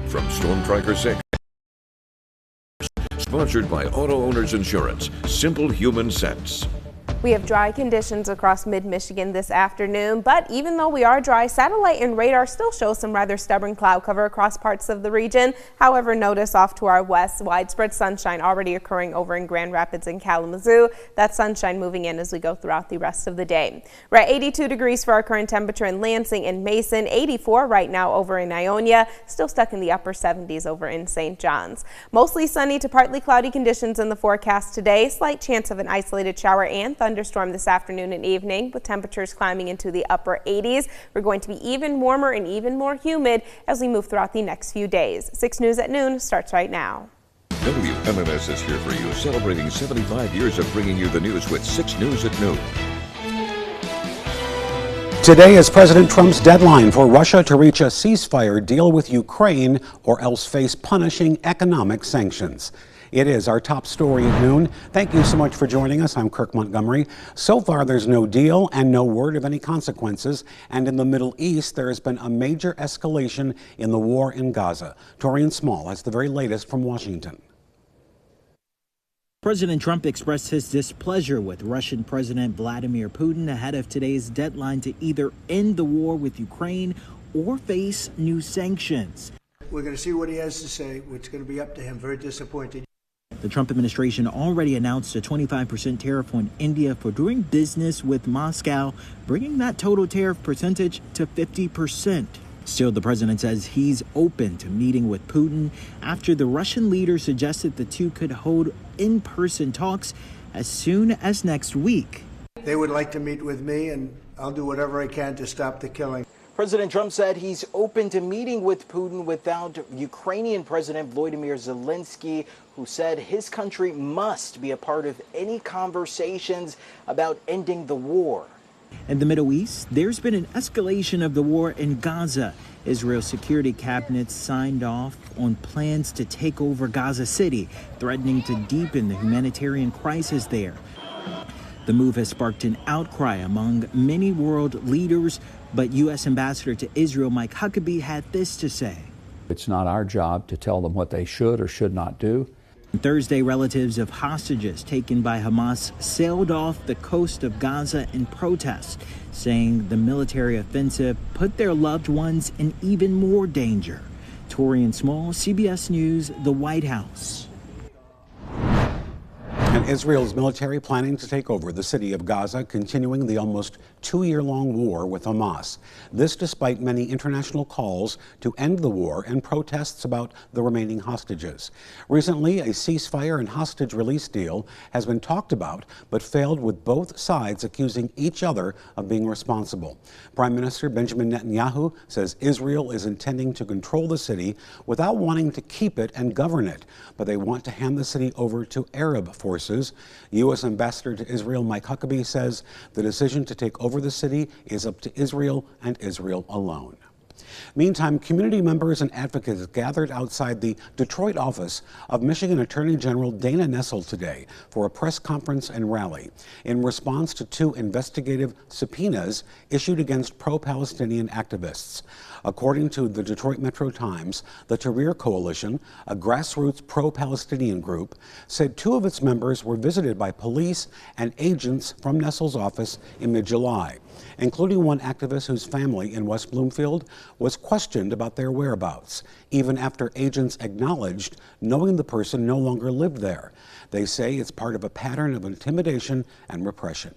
from Storm Tracker 6. Sponsored by Auto Owners Insurance. Simple human sense. We have dry conditions across mid-Michigan this afternoon, but even though we are dry, satellite and radar still show some rather stubborn cloud cover across parts of the region. However, notice off to our west, widespread sunshine already occurring over in Grand Rapids and Kalamazoo. That sunshine moving in as we go throughout the rest of the day. We're at 82 degrees for our current temperature in Lansing and Mason, 84 right now over in Ionia, still stuck in the upper 70s over in St. John's. Mostly sunny to partly cloudy conditions in the forecast today. Slight chance of an isolated shower and thunderstorm this afternoon and evening, with temperatures climbing into the upper 80s. We're going to be even warmer and even more humid as we move throughout the next few days. 6 News at Noon starts right now. WMMS is here for you, celebrating 75 years of bringing you the news with 6 News at Noon. Today is President Trump's deadline for Russia to reach a ceasefire deal with Ukraine or else face punishing economic sanctions. It is our top story at noon. Thank you so much for joining us. I'm Kirk Montgomery. So far, there's no deal and no word of any consequences. And in the Middle East, there has been a major escalation in the war in Gaza. Torian Small has the very latest from Washington. President Trump expressed his displeasure with Russian President Vladimir Putin ahead of today's deadline to either end the war with Ukraine or face new sanctions. We're going to see what he has to say. It's going to be up to him. Very disappointed. The Trump administration already announced a 25% tariff on India for doing business with Moscow, bringing that total tariff percentage to 50%. Still, the president says he's open to meeting with Putin after the Russian leader suggested the two could hold in-person talks as soon as next week. They would like to meet with me, and I'll do whatever I can to stop the killing. President Trump said he's open to meeting with Putin without Ukrainian President Volodymyr Zelensky, who said his country must be a part of any conversations about ending the war. In the Middle East, there's been an escalation of the war in Gaza. Israel's security cabinet signed off on plans to take over Gaza City, threatening to deepen the humanitarian crisis there. The move has sparked an outcry among many world leaders, but U.S. Ambassador to Israel Mike Huckabee had this to say. It's not our job to tell them what they should or should not do. Thursday, relatives of hostages taken by Hamas sailed off the coast of Gaza in protest, saying the military offensive put their loved ones in even more danger. Torian Small, CBS News, the White House. And Israel's military planning to take over the city of Gaza, continuing the almost 2-year-long war with Hamas. This despite many international calls to end the war and protests about the remaining hostages. Recently, a ceasefire and hostage release deal has been talked about, but failed, with both sides accusing each other of being responsible. Prime Minister Benjamin Netanyahu says Israel is intending to control the city without wanting to keep it and govern it, but they want to hand the city over to Arab forces. U.S. Ambassador to Israel Mike Huckabee says the decision to take over the city is up to Israel and Israel alone. Meantime, community members and advocates gathered outside the Detroit office of Michigan Attorney General Dana Nessel today for a press conference and rally in response to 2 investigative subpoenas issued against pro-Palestinian activists. According to the Detroit Metro Times, the Tahrir Coalition, a grassroots pro-Palestinian group, said 2 of its members were visited by police and agents from Nessel's office in mid-July, including one activist whose family in West Bloomfield was questioned about their whereabouts, even after agents acknowledged knowing the person no longer lived there. They say it's part of a pattern of intimidation and repression.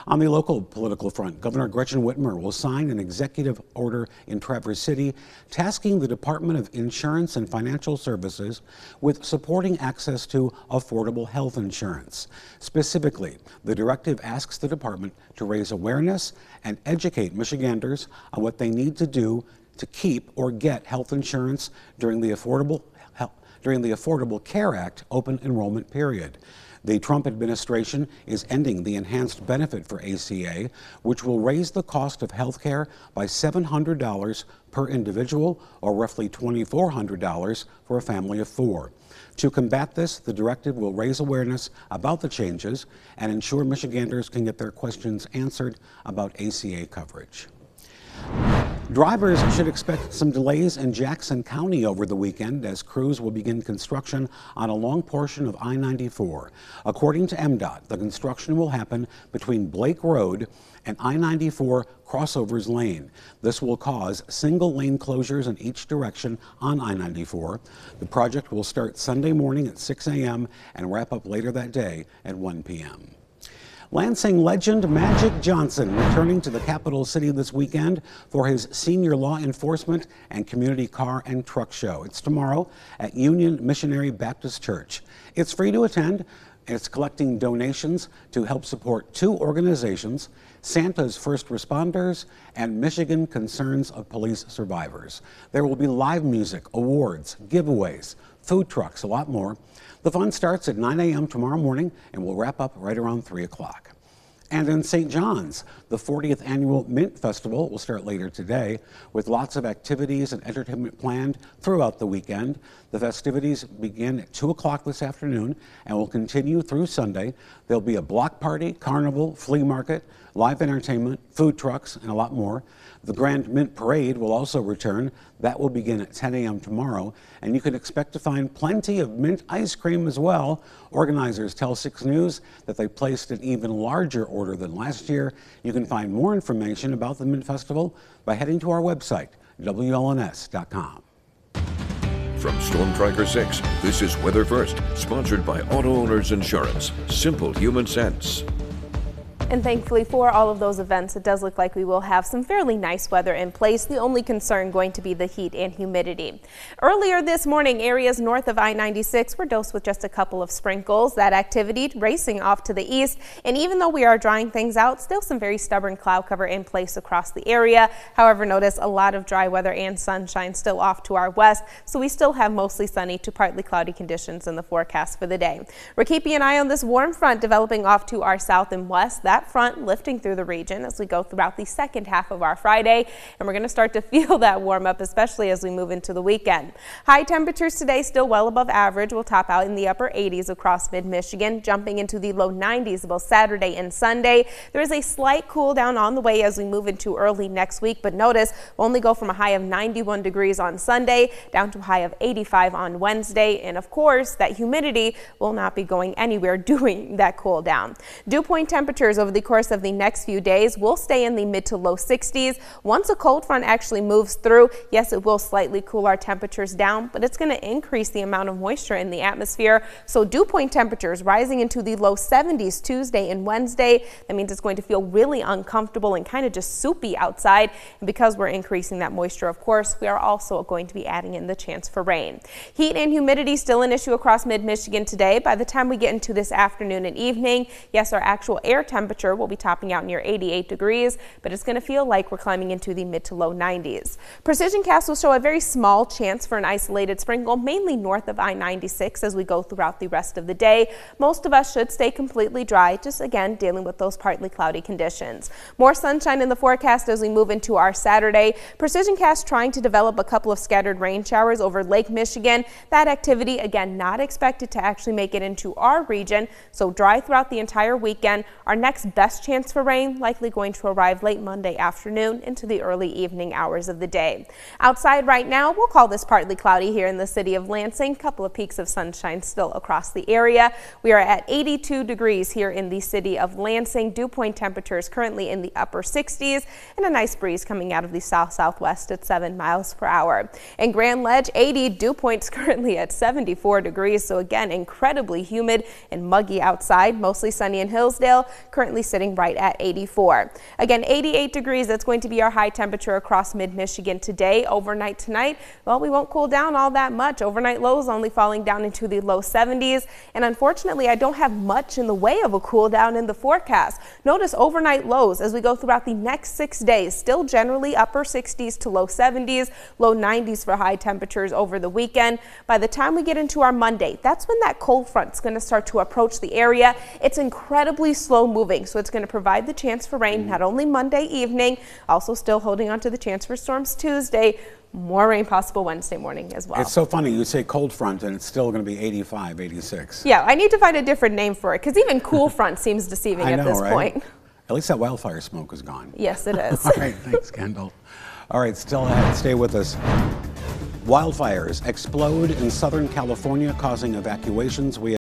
On the local political front, Governor Gretchen Whitmer will sign an executive order in Traverse City tasking the Department of Insurance and Financial Services with supporting access to affordable health insurance. Specifically, the directive asks the department to raise awareness and educate Michiganders on what they need to do to keep or get health insurance during the Affordable Care Act open enrollment period. The Trump administration is ending the enhanced benefit for ACA, which will raise the cost of health care by $700 per individual, or roughly $2,400 for a family of 4. To combat this, the directive will raise awareness about the changes and ensure Michiganders can get their questions answered about ACA coverage. Drivers should expect some delays in Jackson County over the weekend as crews will begin construction on a long portion of I-94. According to MDOT, the construction will happen between Blake Road and I-94 Crossovers Lane. This will cause single lane closures in each direction on I-94. The project will start Sunday morning at 6 a.m. and wrap up later that day at 1 p.m. Lansing legend Magic Johnson returning to the capital city this weekend for his senior law enforcement and community car and truck show. It's tomorrow at Union Missionary Baptist Church. It's free to attend. It's collecting donations to help support two organizations, Santa's First Responders and Michigan Concerns of Police Survivors. There will be live music, awards, giveaways, food trucks, a lot more. The fun starts at 9 a.m. tomorrow morning and will wrap up right around 3 o'clock. And in St. John's, the 40th Annual Mint Festival will start later today with lots of activities and entertainment planned throughout the weekend. The festivities begin at 2 o'clock this afternoon and will continue through Sunday. There'll be a block party, carnival, flea market, live entertainment, food trucks, and a lot more. The Grand Mint Parade will also return. That will begin at 10 a.m. tomorrow, and you can expect to find plenty of mint ice cream as well. Organizers tell 6 News that they placed an even larger order than last year. You can find more information about the Mint Festival by heading to our website, WLNS.com. From Storm Tracker 6, this is Weather First, sponsored by Auto Owners Insurance. Simple human sense. And thankfully for all of those events, it does look like we will have some fairly nice weather in place. The only concern going to be the heat and humidity. Earlier this morning, areas north of I-96 were dosed with just a couple of sprinkles. That activity racing off to the east. And even though we are drying things out, still some very stubborn cloud cover in place across the area. However, notice a lot of dry weather and sunshine still off to our west. So we still have mostly sunny to partly cloudy conditions in the forecast for the day. We're keeping an eye on this warm front developing off to our south and west. That front lifting through the region as we go throughout the second half of our Friday, and we're going to start to feel that warm up, especially as we move into the weekend. High temperatures today still well above average. We'll top out in the upper 80s across mid-Michigan, jumping into the low 90s both Saturday and Sunday. There is a slight cool down on the way as we move into early next week, but notice we'll only go from a high of 91 degrees on Sunday down to a high of 85 on Wednesday, and of course that humidity will not be going anywhere during that cool down. Dew point temperatures over the course of the next few days will stay in the mid to low 60s. Once a cold front actually moves through, yes, it will slightly cool our temperatures down, but it's going to increase the amount of moisture in the atmosphere. So dew point temperatures rising into the low 70s Tuesday and Wednesday. That means it's going to feel really uncomfortable and kind of just soupy outside. And because we're increasing that moisture, of course, we are also going to be adding in the chance for rain. Heat and humidity still an issue across mid-Michigan today. By the time we get into this afternoon and evening, yes, our actual air temperature will be topping out near 88 degrees, but it's going to feel like we're climbing into the mid to low 90s. Precision Cast will show a very small chance for an isolated sprinkle, mainly north of I-96 as we go throughout the rest of the day. Most of us should stay completely dry, just again dealing with those partly cloudy conditions. More sunshine in the forecast as we move into our Saturday. Precision Cast trying to develop a couple of scattered rain showers over Lake Michigan. That activity, again, not expected to actually make it into our region, so dry throughout the entire weekend. Our next best chance for rain likely going to arrive late Monday afternoon into the early evening hours of the day. Outside right now, we'll call this partly cloudy here in the city of Lansing. Couple of peaks of sunshine still across the area. We are at 82 degrees here in the city of Lansing. Dew point temperatures currently in the upper 60s and a nice breeze coming out of the south-southwest at 7 miles per hour. In Grand Ledge, 80 dew points currently at 74 degrees. So again, incredibly humid and muggy outside. Mostly sunny in Hillsdale, currently sitting right at 84. Again, 88 degrees. That's going to be our high temperature across mid-Michigan today. Overnight tonight, well, we won't cool down all that much. Overnight lows only falling down into the low 70s. And unfortunately, I don't have much in the way of a cool down in the forecast. Notice overnight lows as we go throughout the next 6 days, still generally upper 60s to low 70s, low 90s for high temperatures over the weekend. By the time we get into our Monday, that's when that cold front is going to start to approach the area. It's incredibly slow moving, so it's going to provide the chance for rain not only Monday evening, also still holding on to the chance for storms Tuesday. More rain possible Wednesday morning as well. It's so funny, you say cold front and it's still going to be 85, 86. Yeah, I need to find a different name for it because even cool front seems deceiving at this point. At least that wildfire smoke is gone. Yes, it is. All right, thanks, Kendall. All right, still ahead. Stay with us. Wildfires explode in Southern California, causing evacuations. We